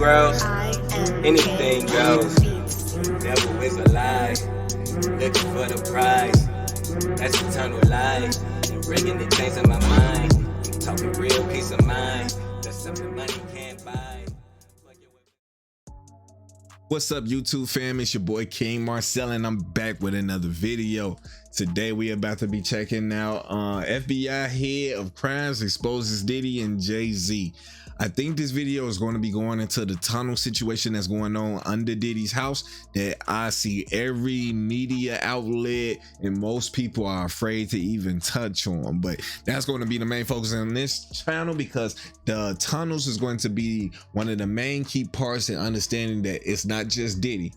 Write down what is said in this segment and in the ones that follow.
grows, anything goes. Devil is a lie, looking for the prize. That's eternal life, and bringing the change in my mind. I'm talking real peace of mind. That's something money can't buy. What's up, YouTube fam? It's your boy KingMarcell, and I'm back with another video. Today we about to be checking out FBI head of crimes exposes Diddy and Jay-Z. I think this video is going to be going into the tunnel situation that's going on under Diddy's house that I see every media outlet and most people are afraid to even touch on. But that's going to be the main focus on this channel, because the tunnels is going to be one of the main key parts in understanding that it's not just Diddy.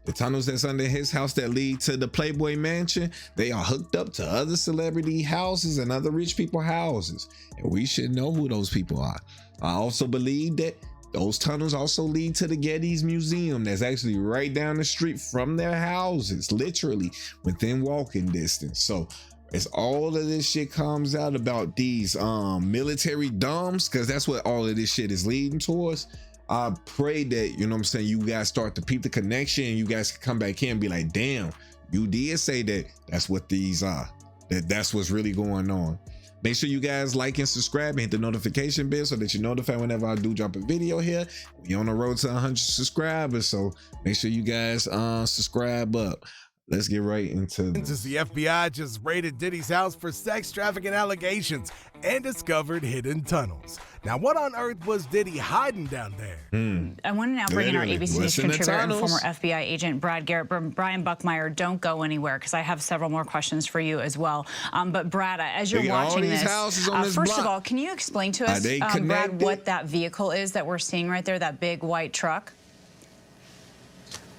The tunnels that's under his house that lead to the Playboy Mansion, they are hooked up to other celebrity houses and other rich people houses, and we should know who those people are. I also believe that those tunnels also lead to the Getty's Museum that's actually right down the street from their houses, literally within walking distance. So as all of this shit comes out about these military dumps, because that's what all of this shit is leading towards, I pray that, you know what I'm saying, you guys start to peep the connection and you guys can come back here and be like, damn, you did say that that's what these are, that's what's really going on. Make sure you guys like and subscribe and hit the notification bell so that you're notified whenever I do drop a video here. We on the road to 100 subscribers, so make sure you guys subscribe up. Let's get right into this. The FBI just raided Diddy's house for sex trafficking allegations and discovered hidden tunnels. Now, what on earth was Diddy hiding down there? I want to now bring in our ABC News contributor and former tunnels. FBI agent Brad Garrett. Brian Buckmeyer, don't go anywhere because I have several more questions for you as well. But Brad, as you're watching this, first of all, can you explain to us, Brad, what that vehicle is that we're seeing right there, that big white truck?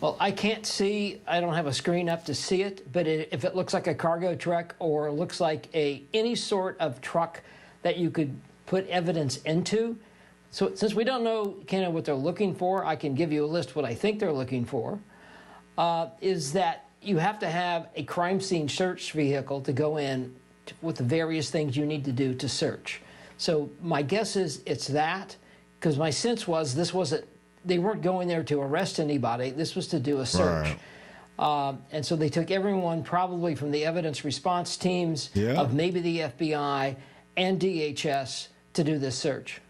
Well, I can't see, I don't have a screen up to see it, but if it looks like a cargo truck or looks like any sort of truck that you could put evidence into. So since we don't know kind of what they're looking for, I can give you a list of what I think they're looking for, is that you have to have a crime scene search vehicle to go in with the various things you need to do to search. So my guess is it's that, because my sense was this wasn't, they weren't going there to arrest anybody. This was to do a search. Right. And so they took everyone probably from the evidence response teams of maybe the FBI and DHS to do this search.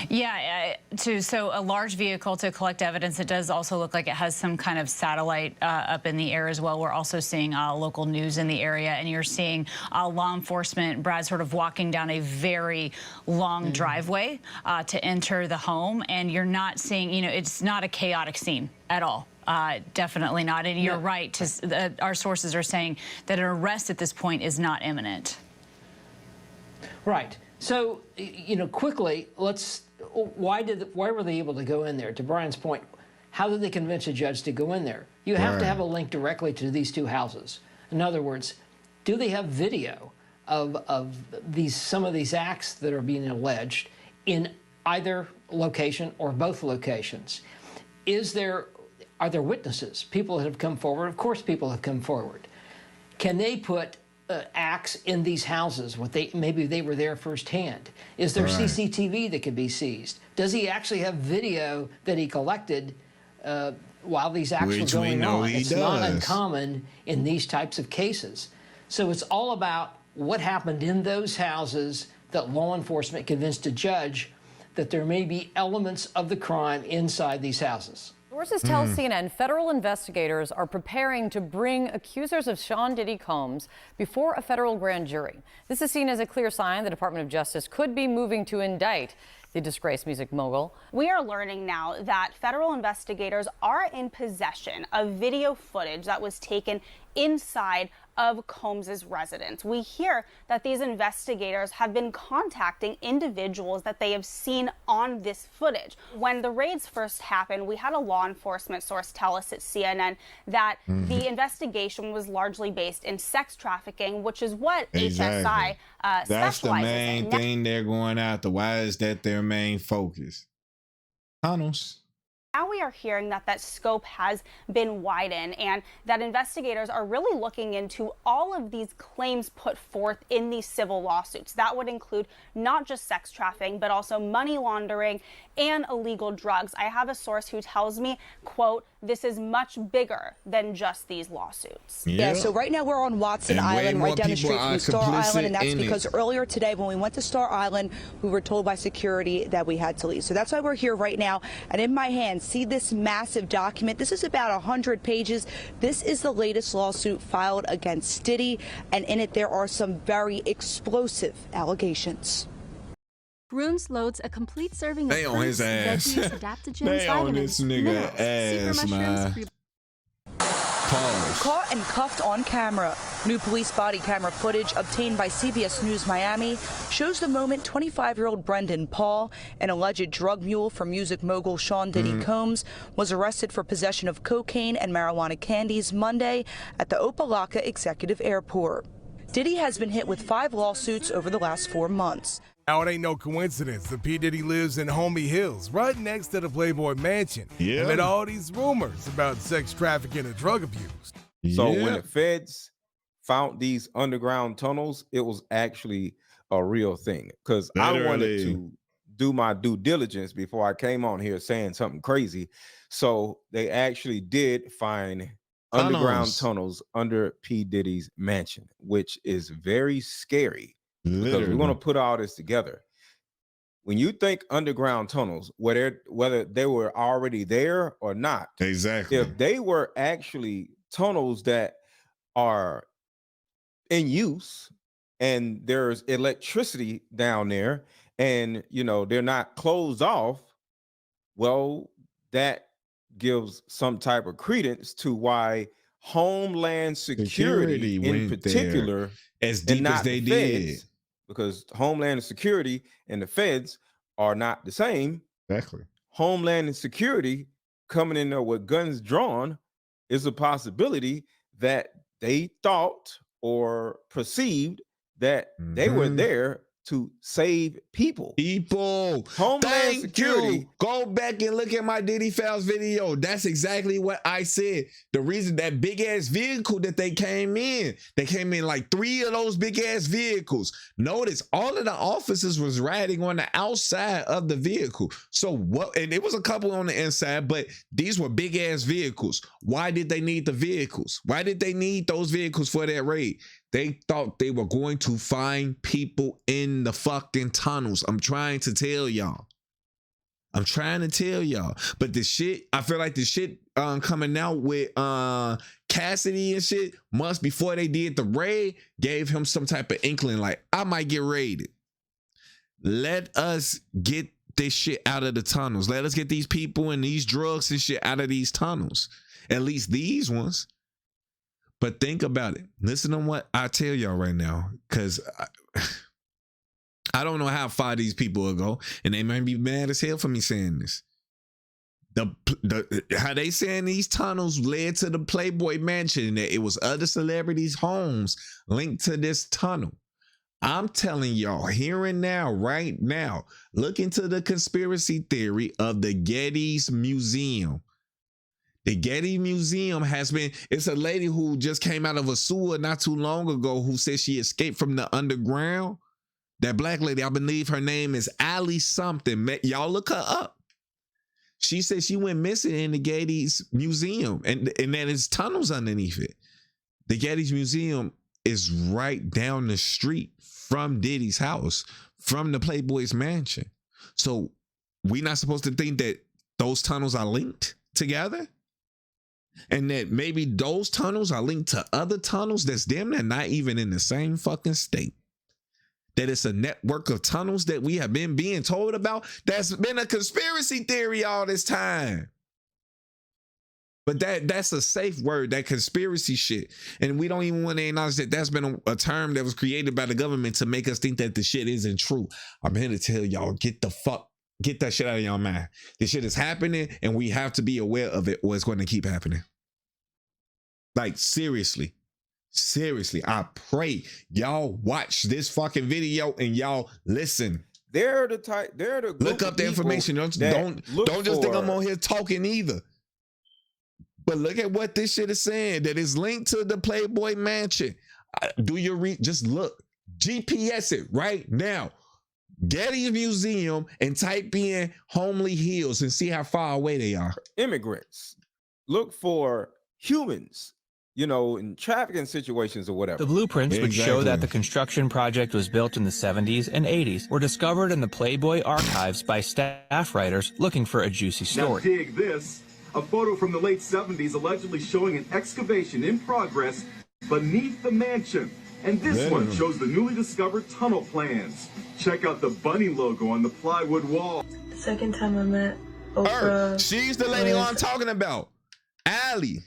Yeah, so a large vehicle to collect evidence. It does also look like it has some kind of satellite up in the air as well. We're also seeing local news in the area, and you're seeing law enforcement, Brad, sort of walking down a very long driveway to enter the home, and you're not seeing, you know, it's not a chaotic scene at all. Definitely not. And you're right, our sources are saying that an arrest at this point is not imminent. Right. So, you know, quickly, why were they able to go in there? To Brian's point, how did they convince a judge to go in there? You have to have a link directly to these two houses. In other words, do they have video of some of these acts that are being alleged in either location or both locations? Are there witnesses, people that have come forward? Of course people have come forward. Can they put acts in these houses, maybe they were there firsthand? Is there CCTV that could be seized? Does he actually have video that he collected while these acts were going on? It's not uncommon in these types of cases. So it's all about what happened in those houses that law enforcement convinced a judge that there may be elements of the crime inside these houses. Sources tell CNN federal investigators are preparing to bring accusers of Sean Diddy Combs before a federal grand jury. This is seen as a clear sign the Department of Justice could be moving to indict the disgraced music mogul. We are learning now that federal investigators are in possession of video footage that was taken inside of Combs's residence. We hear that these investigators have been contacting individuals that they have seen on this footage. When the raids first happened, we had a law enforcement source tell us at CNN that the investigation was largely based in sex trafficking, which is what HSI That's specializes the main in. thing they're going after. Why is that their main focus? Tunnels. Now we are hearing that that scope has been widened and that investigators are really looking into all of these claims put forth in these civil lawsuits. That would include not just sex trafficking, but also money laundering and illegal drugs. I have a source who tells me, quote, this is much bigger than just these lawsuits. Yeah, so right now we're on Watson Island, right down the street from Star Island, and that's because earlier today when we went to Star Island, we were told by security that we had to leave. So that's why we're here right now, and in my hand, see this massive document. This is about 100 pages. This is the latest lawsuit filed against Diddy, and in it there are some very explosive allegations. Bruins loads a complete serving of They on his ass. veggies, adaptogens, They on vitamins, this nigga minerals, ass, super man. mushrooms, Pause. Caught and cuffed on camera. New police body camera footage obtained by CBS News Miami shows the moment 25-year-old Brendan Paul, an alleged drug mule for music mogul Sean Diddy Combs, was arrested for possession of cocaine and marijuana candies Monday at the Opa-locka Executive Airport. Diddy has been hit with 5 lawsuits over the last 4 months. Now, it ain't no coincidence that P. Diddy lives in Homie Hills, right next to the Playboy Mansion. Yeah. And all these rumors about sex trafficking and drug abuse. So when the feds found these underground tunnels, it was actually a real thing. Because I wanted to do my due diligence before I came on here saying something crazy. So they actually did find underground tunnels under P. Diddy's mansion, which is very scary. Because we're going to put all this together. When you think underground tunnels, whether they were already there or not, exactly. If they were actually tunnels that are in use and there's electricity down there and, you know, they're not closed off, well, that gives some type of credence to why Homeland Security in particular, as deep as they did. Because Homeland Security and the feds are not the same. Exactly. Homeland and Security coming in there with guns drawn is a possibility that they thought or perceived that they were there to save people. Homeland Security. Go back and look at my Diddy Files video. That's exactly what I said. The reason that big ass vehicle that they came in like 3 of those big ass vehicles. Notice all of the officers was riding on the outside of the vehicle. So what? And it was a couple on the inside, but these were big ass vehicles. Why did they need the vehicles? Why did they need those vehicles for that raid? They thought they were going to find people in the fucking tunnels. I'm trying to tell y'all. But the shit, I feel like the shit coming out with Cassidy and shit months before they did the raid gave him some type of inkling like, I might get raided. Let us get this shit out of the tunnels. Let us get these people and these drugs and shit out of these tunnels. At least these ones. But think about it. Listen to what I tell y'all right now, because I don't know how far these people will go, and they might be mad as hell for me saying this. How they saying these tunnels led to the Playboy Mansion, that it was other celebrities' homes linked to this tunnel. I'm telling y'all here and now, right now, look into the conspiracy theory of the Getty's Museum. The Getty Museum it's a lady who just came out of a sewer not too long ago who said she escaped from the underground. That black lady, I believe her name is Allie something. Y'all look her up. She said she went missing in the Getty's Museum and that there's tunnels underneath it. The Getty's Museum is right down the street from Diddy's house, from the Playboy's mansion. So we're not supposed to think that those tunnels are linked together? And that maybe those tunnels are linked to other tunnels that's damn near not even in the same fucking state. That it's a network of tunnels that we have been being told about. That's been a conspiracy theory all this time. But that's a safe word, that conspiracy shit. And we don't even want to acknowledge that that's been a term that was created by the government to make us think that the shit isn't true. I'm here to tell y'all, get that shit out of your mind. This shit is happening and we have to be aware of it or it's going to keep happening. Like, seriously, I pray y'all watch this fucking video and y'all listen. They're the type. They're the group look up of the people information. Don't just think I'm on here talking either. But look at what this shit is saying. That is linked to the Playboy Mansion. Do your just look. GPS it right now. Getty's Museum and type in Homely Hills and see how far away they are. Immigrants look for humans, you know, in trafficking situations or whatever. The blueprints, which show that the construction project was built in the 70s and 80s, were discovered in the Playboy archives by staff writers looking for a juicy story. Now dig this, a photo from the late 70s allegedly showing an excavation in progress beneath the mansion. And this one shows the newly discovered tunnel plans. Check out the bunny logo on the plywood wall. The second time I met Oprah. She's the lady I'm talking about. Allie.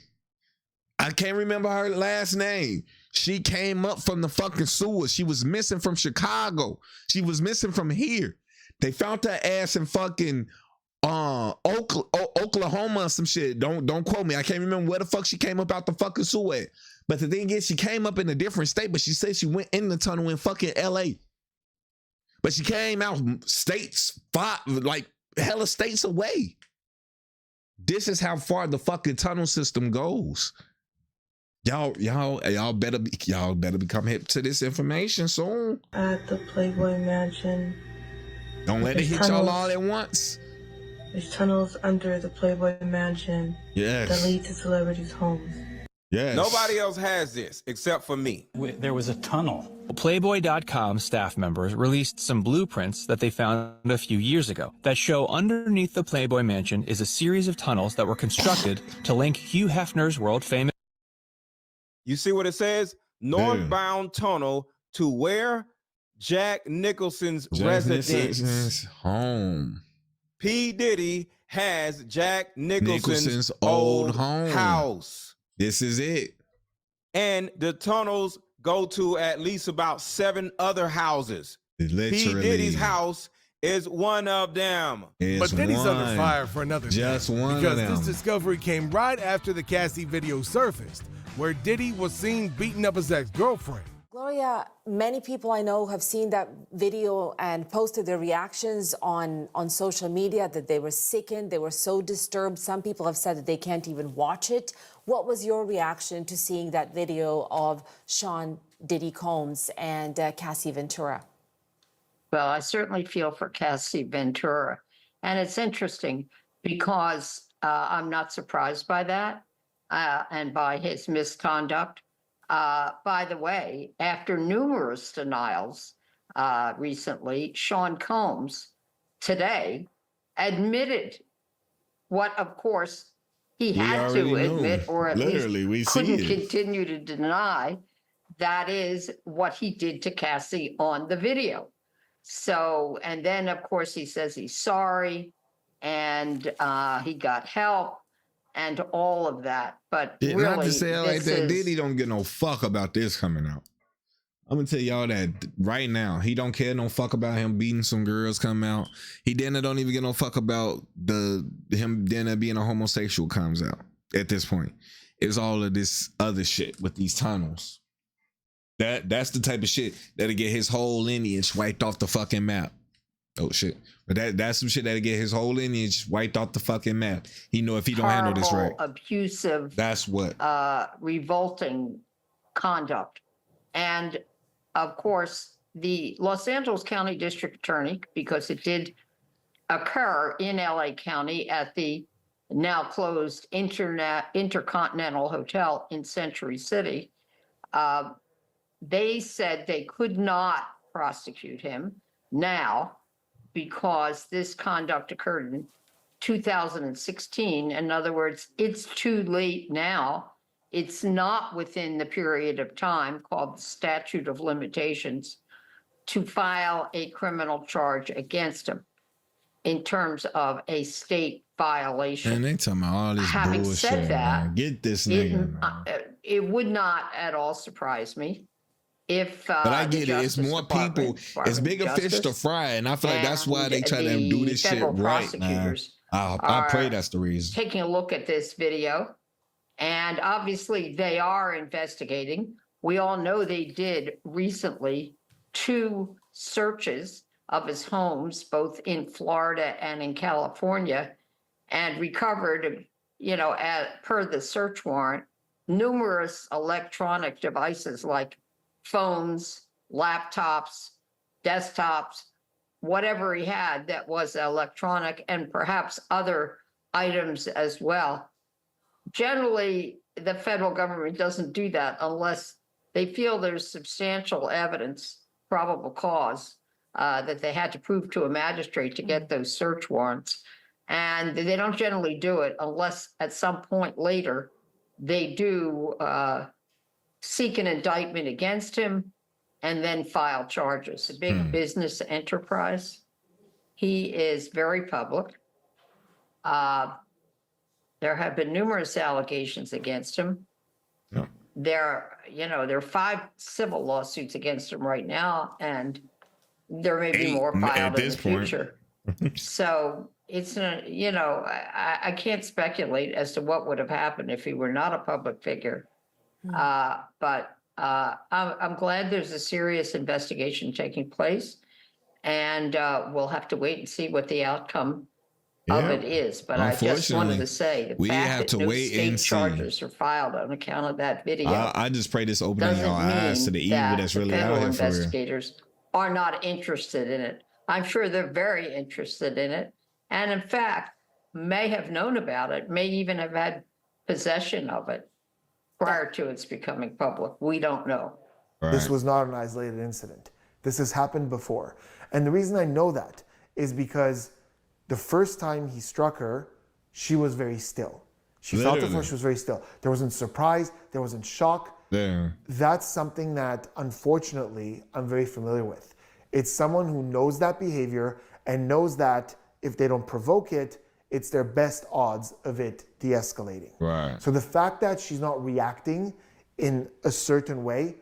I can't remember her last name. She came up from the fucking sewers. She was missing from Chicago. She was missing from here. They found her ass in fucking Oklahoma or some shit. Don't quote me. I can't remember where the fuck she came up out the fucking sewer at. But the thing is, she came up in a different state, but she said she went in the tunnel in fucking LA. But she came out states, like hella states away. This is how far the fucking tunnel system goes. Y'all better become hip to this information soon. At the Playboy Mansion. Don't let it hit y'all all at once. There's tunnels under the Playboy Mansion that lead to celebrities' homes. Yes. Nobody else has this except for me. There was a tunnel. Playboy.com staff members released some blueprints that they found a few years ago that show underneath the Playboy Mansion is a series of tunnels that were constructed to link Hugh Hefner's world famous. You see what it says? Northbound tunnel to where? Jack Nicholson's residence. Home. P. Diddy has Jack Nicholson's old house. This is it. And the tunnels go to at least about 7 other houses. Literally. P. Diddy's house is one of them. But Diddy's under fire for another Just thing, one because of them. this discovery came right after the Cassie video surfaced, where Diddy was seen beating up his ex-girlfriend. Gloria, many people I know have seen that video and posted their reactions on social media, that they were sickened, they were so disturbed. Some people have said that they can't even watch it. What was your reaction to seeing that video of Sean Diddy Combs and Cassie Ventura? Well, I certainly feel for Cassie Ventura. And it's interesting because I'm not surprised by that and by his misconduct. By the way, after numerous denials recently, Sean Combs today admitted what, of course, he had to admit, or at least couldn't continue to deny. That is what he did to Cassie on the video. So, and then, of course, he says he's sorry and he got help and all of that. But really, not to say it like that, Diddy don't give no fuck about this coming out. I'm gonna tell y'all that right now. He don't care no fuck about him beating some girls coming out. He then don't even get no fuck about him then being a homosexual comes out at this point. It's all of this other shit with these tunnels. That's the type of shit that'll get his whole lineage wiped off the fucking map. Oh shit. But that's some shit that'll get his whole lineage wiped off the fucking map. He know if he don't handle this right. Abusive. That's what. Revolting conduct. And of course, the Los Angeles County District Attorney, because it did occur in LA County at the now closed Intercontinental Hotel in Century City, they said they could not prosecute him now because this conduct occurred in 2016. In other words, it's too late now. It's not within the period of time called the statute of limitations to file a criminal charge against him in terms of a state violation. And they talking about all this Having bullshit. said that, man. Get this nigga. It would not at all surprise me if but I get it. It's more people. It's bigger fish to fry, and I feel like that's why they try to do this shit right now. I pray that's the reason. Taking a look at this video, and obviously they are investigating. We all know they did recently 2 searches of his homes, both in Florida and in California, and recovered, per the search warrant, numerous electronic devices like phones, laptops, desktops, whatever he had that was electronic, and perhaps other items as well. Generally, the federal government doesn't do that unless they feel there's substantial evidence, probable cause, that they had to prove to a magistrate to get those search warrants. And they don't generally do it unless at some point later they do seek an indictment against him and then file charges. A big business enterprise. He is very public. There have been numerous allegations against him. Yeah. There are 5 civil lawsuits against him right now, and there may be more filed in the future. So it's I can't speculate as to what would have happened if he were not a public figure. But I'm glad there's a serious investigation taking place, and we'll have to wait and see what the outcome of it is. But I just wanted to say the fact that no state charges are filed on account of that video. I just pray this opening your eyes to the evil that's really out here for real. Investigators are not interested in it. I'm sure they're very interested in it, and in fact may have known about it, may even have had possession of it prior to its becoming public. We don't know. Right. This was not an isolated incident. This has happened before. And the reason I know that is because the first time he struck her, she was very still. She felt it first, she was very still. There wasn't surprise, there wasn't shock. Yeah. That's something that, unfortunately, I'm very familiar with. It's someone who knows that behavior and knows that if they don't provoke it, it's their best odds of it de-escalating. Right. So the fact that she's not reacting in a certain way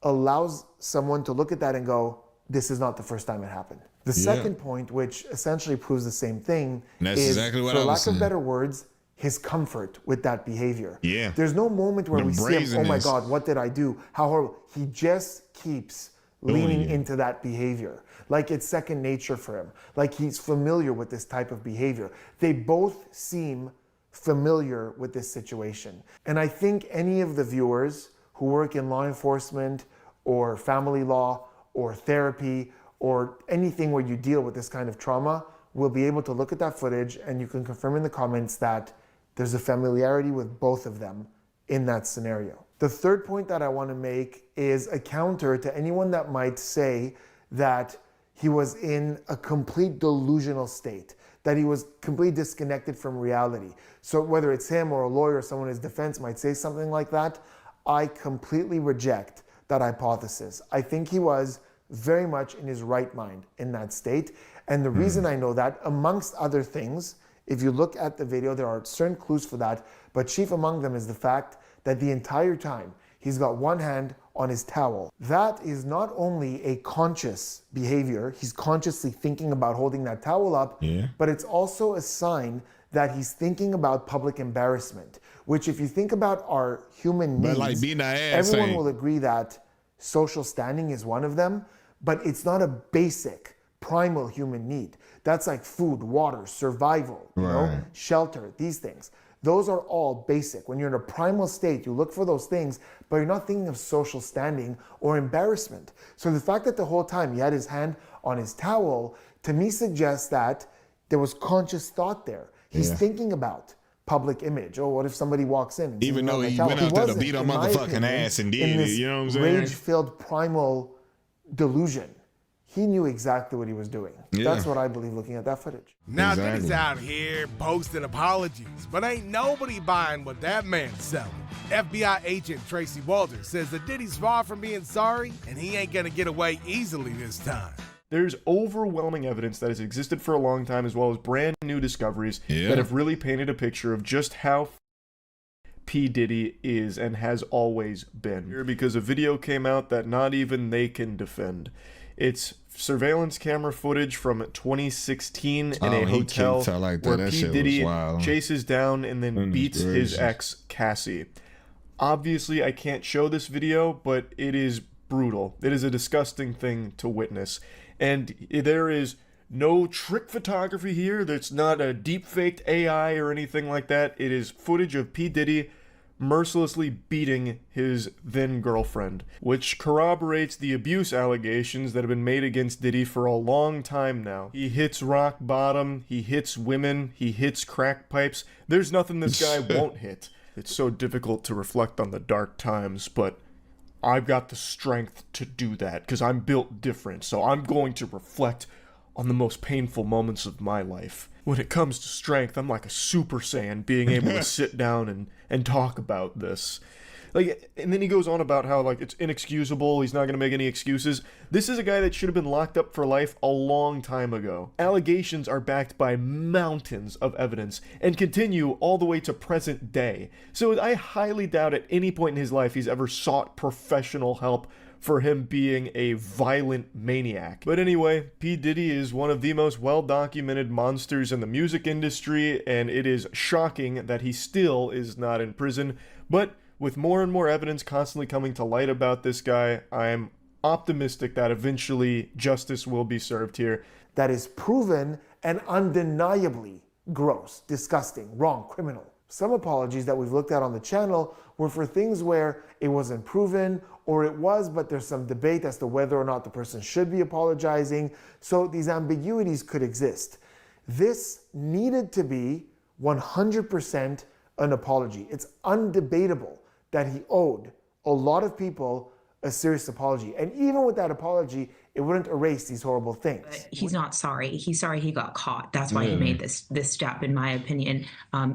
allows someone to look at that and go, this is not the first time it happened. The second point, which essentially proves the same thing, is, exactly what for I was lack saying. of better words, his comfort with that behavior. Yeah. There's no moment where The we see him, oh my brazenness. God, what did I do? How horrible. He just keeps leaning into that behavior. Like it's second nature for him. Like he's familiar with this type of behavior. They both seem familiar with this situation. And I think any of the viewers who work in law enforcement or family law or therapy or anything where you deal with this kind of trauma will be able to look at that footage, and you can confirm in the comments that there's a familiarity with both of them in that scenario. The third point that I want to make is a counter to anyone that might say that he was in a complete delusional state, that he was completely disconnected from reality. So whether it's him or a lawyer or someone in his defense might say something like that, I completely reject that hypothesis. I think he was very much in his right mind in that state. And the reason I know that, amongst other things, if you look at the video, there are certain clues for that, but chief among them is the fact that the entire time he's got one hand on his towel. That is not only a conscious behavior, he's consciously thinking about holding that towel up, but it's also a sign that he's thinking about public embarrassment, which if you think about our human needs, like being an ass, everyone will agree that social standing is one of them, but it's not a basic primal human need. That's like food, water, survival, you know, shelter, these things. Those are all basic. When you're in a primal state, you look for those things, but you're not thinking of social standing or embarrassment. So the fact that the whole time he had his hand on his towel, to me suggests that there was conscious thought there. He's thinking about public image. Oh, what if somebody walks in? And even though he went out there to beat a motherfucking ass and did it, you know what I'm saying? Rage-filled primal delusion. He knew exactly what he was doing. That's what I believe looking at that footage. Now Diddy's out here posting apologies, but ain't nobody buying what that man's selling. FBI agent Tracy Walters says that Diddy's far from being sorry, and he ain't gonna get away easily this time. There's overwhelming evidence that has existed for a long time, as well as brand new discoveries that have really painted a picture of just how P. Diddy is and has always been. Because a video came out that not even they can defend. It's surveillance camera footage from 2016 in a hotel where P. Diddy chases down and then beats his ex, Cassie. Obviously, I can't show this video, but it is brutal. It is a disgusting thing to witness. And there is no trick photography here. That's not a deep faked AI or anything like that. It is footage of P. Diddy mercilessly beating his then girlfriend, which corroborates the abuse allegations that have been made against Diddy for a long time now. He hits rock bottom, he hits women, he hits crack pipes. There's nothing this guy won't hit. It's so difficult to reflect on the dark times, but I've got the strength to do that because I'm built different, so I'm going to reflect on the most painful moments of my life. When it comes to strength, I'm like a Super Saiyan being able to sit down and talk about this. Like, and then he goes on about how, like, it's inexcusable, he's not going to make any excuses. This is a guy that should have been locked up for life a long time ago. Allegations are backed by mountains of evidence and continue all the way to present day. So I highly doubt at any point in his life he's ever sought professional help for him being a violent maniac. But anyway, P. Diddy is one of the most well-documented monsters in the music industry, and it is shocking that he still is not in prison. But with more and more evidence constantly coming to light about this guy, I'm optimistic that eventually justice will be served here. That is proven and undeniably gross, disgusting, wrong, criminal. Some apologies that we've looked at on the channel were for things where it wasn't proven, or it was, but there's some debate as to whether or not the person should be apologizing. So these ambiguities could exist. This needed to be 100% an apology. It's undebatable that he owed a lot of people a serious apology. And even with that apology, it wouldn't erase these horrible things. But he's not sorry. He's sorry he got caught. That's why he made this step, in my opinion.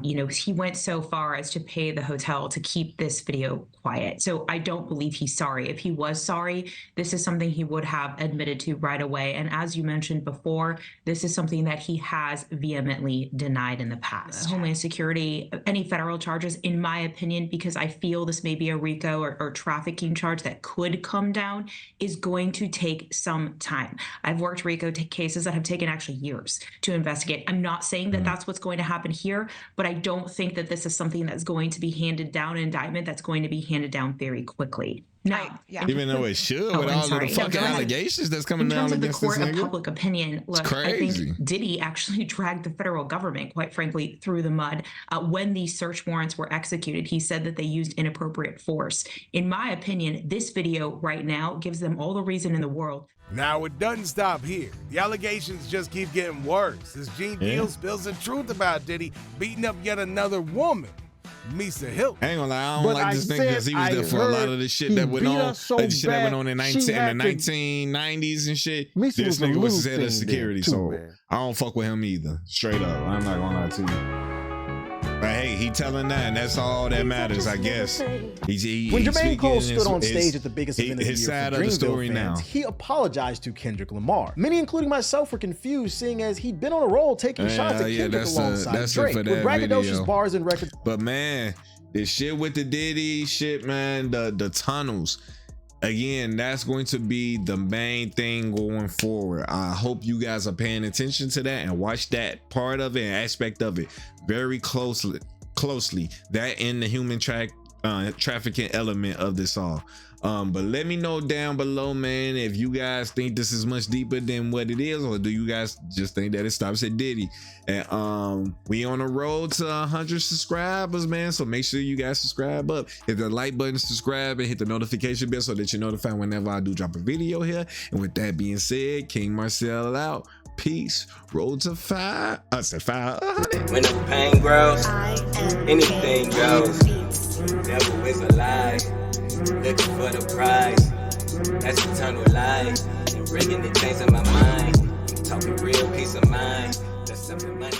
He went so far as to pay the hotel to keep this video quiet. So I don't believe he's sorry. If he was sorry, this is something he would have admitted to right away. And as you mentioned before, this is something that he has vehemently denied in the past. Homeland Security, any federal charges, in my opinion, because I feel this may be a RICO or trafficking charge that could come down, is going to take some time. I've worked RICO cases that have taken actually years to investigate. I'm not saying that that's what's going to happen here, but I don't think that this is something that's going to be handed down, an indictment that's going to be handed down very quickly. Now, even though it should, with all the fucking allegations that's coming down against this nigga. In terms of the court of public opinion, look, I think Diddy actually dragged the federal government, quite frankly, through the mud. When these search warrants were executed, he said that they used inappropriate force. In my opinion, this video right now gives them all the reason in the world. Now, it doesn't stop here. The allegations just keep getting worse as Gene Deal spills the truth about Diddy beating up yet another woman, Misa Hill. I ain't gonna lie, I don't like this thing because he was there for a lot of the shit that went on. The shit that went on in the 1990s and shit. This nigga was his head of security, so I don't fuck with him either. Straight up, I'm not gonna lie to you. But hey, he telling that, and that's all that matters, I guess. When Jermaine Cole stood on stage at the biggest event of the year side for of the story Greenville fans, now. he apologized to Kendrick Lamar. Many, including myself, were confused, seeing as he'd been on a roll taking shots at Kendrick alongside Drake with braggadocious bars and records. But man, this shit with the Diddy shit, man, the tunnels. Again, that's going to be the main thing going forward. I hope you guys are paying attention to that and watch that part of it and aspect of it very closely. That in the human trafficking element of this all. But let me know down below, man, if you guys think this is much deeper than what it is, or do you guys just think that it stops at Diddy? And we on the road to 100 subscribers, man, so make sure you guys subscribe up, hit the like button, subscribe, and hit the notification bell so that you're notified whenever I do drop a video here. And with that being said, KingMarcell out. Peace. Road to 500. When the pain grows, anything goes. Devil is alive, looking for the prize. That's eternal life. And bringing the things in my mind. I'm talking real peace of mind. That's something money.